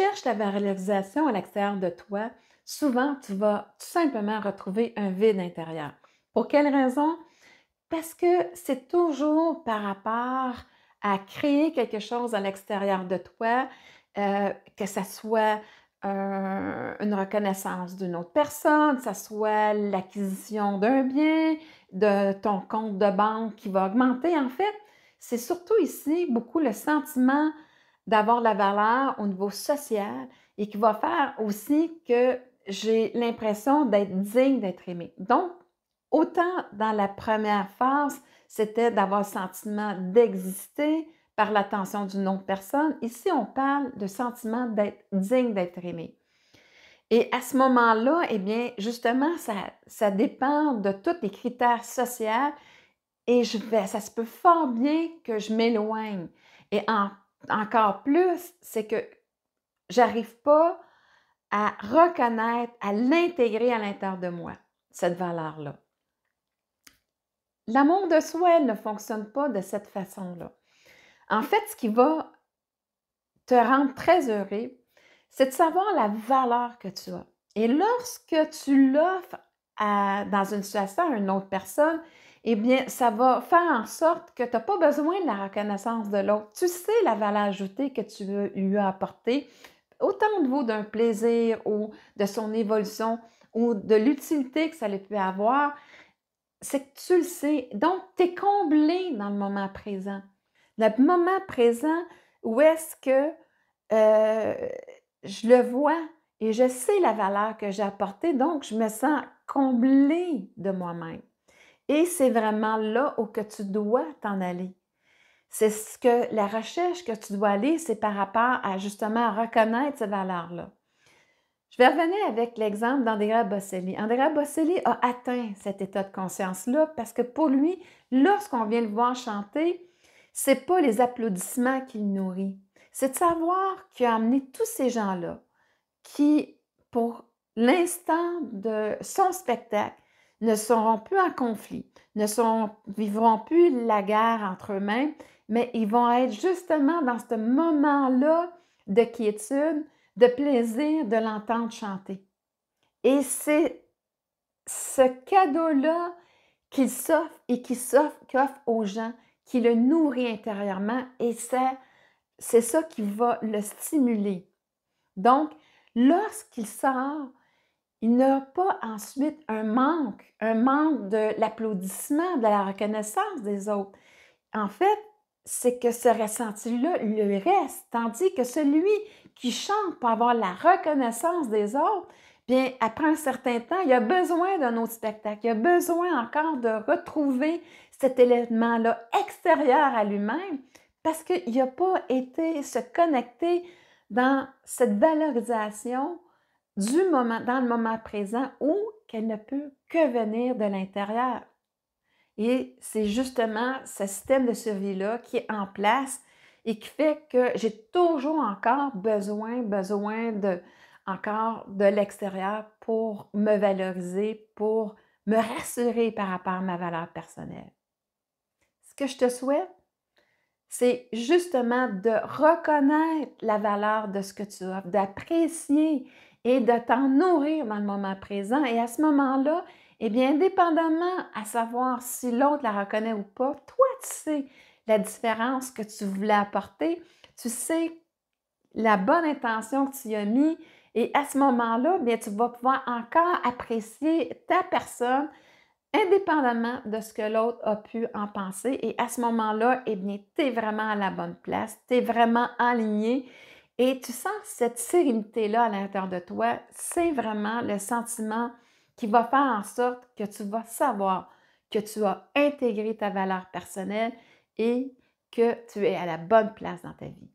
cherches la valorisation à l'extérieur de toi, souvent tu vas tout simplement retrouver un vide intérieur. Pour quelle raison? Parce que c'est toujours par rapport à créer quelque chose à l'extérieur de toi, que ça soit une reconnaissance d'une autre personne, que ça soit l'acquisition d'un bien, de ton compte de banque qui va augmenter. En fait, c'est surtout ici beaucoup le sentiment d'avoir de la valeur au niveau social et qui va faire aussi que j'ai l'impression d'être digne d'être aimée. Donc, autant dans la première phase, c'était d'avoir le sentiment d'exister par l'attention d'une autre personne. Ici, on parle de sentiment d'être digne d'être aimé. Et à ce moment-là, eh bien, justement, ça dépend de tous les critères sociaux et ça se peut fort bien que je m'éloigne. Et encore plus, c'est que j'arrive pas à reconnaître, à l'intégrer à l'intérieur de moi, cette valeur-là. L'amour de soi, elle ne fonctionne pas de cette façon-là. En fait, ce qui va te rendre très heureux, c'est de savoir la valeur que tu as. Et lorsque tu l'offres dans une situation à une autre personne, eh bien, ça va faire en sorte que tu n'as pas besoin de la reconnaissance de l'autre. Tu sais la valeur ajoutée que tu lui as apportée, autant au niveau d'un plaisir ou de son évolution ou de l'utilité que ça lui peut avoir, c'est que tu le sais. Donc, tu es comblé dans le moment présent. Le moment présent où est-ce que je le vois et je sais la valeur que j'ai apportée, donc je me sens comblée de moi-même. Et c'est vraiment là où que tu dois t'en aller. C'est ce que la recherche que tu dois aller, c'est par rapport à justement reconnaître ces valeurs-là. Je vais revenir avec l'exemple d'Andrea Bocelli. Andrea Bocelli a atteint cet état de conscience-là parce que pour lui, lorsqu'on vient le voir chanter, c'est pas les applaudissements qui le nourrit. C'est de savoir qu'il a amené tous ces gens-là qui, pour l'instant de son spectacle, ne seront plus en conflit, vivront plus la guerre entre eux-mêmes, mais ils vont être justement dans ce moment-là de quiétude, de plaisir de l'entendre chanter. Et c'est ce cadeau-là qu'il s'offre et qu'il offre aux gens, qui le nourrit intérieurement et c'est ça qui va le stimuler. Donc, lorsqu'il sort, il n'a pas ensuite un manque de l'applaudissement, de la reconnaissance des autres. En fait, c'est que ce ressenti-là lui reste, tandis que celui qui chante pour avoir la reconnaissance des autres, bien, après un certain temps, il a besoin d'un autre spectacle, il a besoin encore de retrouver cet élément-là extérieur à lui-même parce qu'il n'a pas été se connecter dans cette valorisation du moment, dans le moment présent où qu'elle ne peut que venir de l'intérieur. Et c'est justement ce système de survie-là qui est en place et qui fait que j'ai toujours encore besoin encore de l'extérieur pour me valoriser, pour me rassurer par rapport à ma valeur personnelle. Ce que je te souhaite, c'est justement de reconnaître la valeur de ce que tu offres, d'apprécier et de t'en nourrir dans le moment présent. Et à ce moment-là, eh bien, indépendamment à savoir si l'autre la reconnaît ou pas, toi, tu sais la différence que tu voulais apporter, tu sais la bonne intention que tu y as mis et à ce moment-là, bien, tu vas pouvoir encore apprécier ta personne indépendamment de ce que l'autre a pu en penser. Et à ce moment-là, eh bien, tu es vraiment à la bonne place, tu es vraiment aligné et tu sens cette sérénité-là à l'intérieur de toi. C'est vraiment le sentiment qui va faire en sorte que tu vas savoir que tu as intégré ta valeur personnelle et que tu es à la bonne place dans ta vie.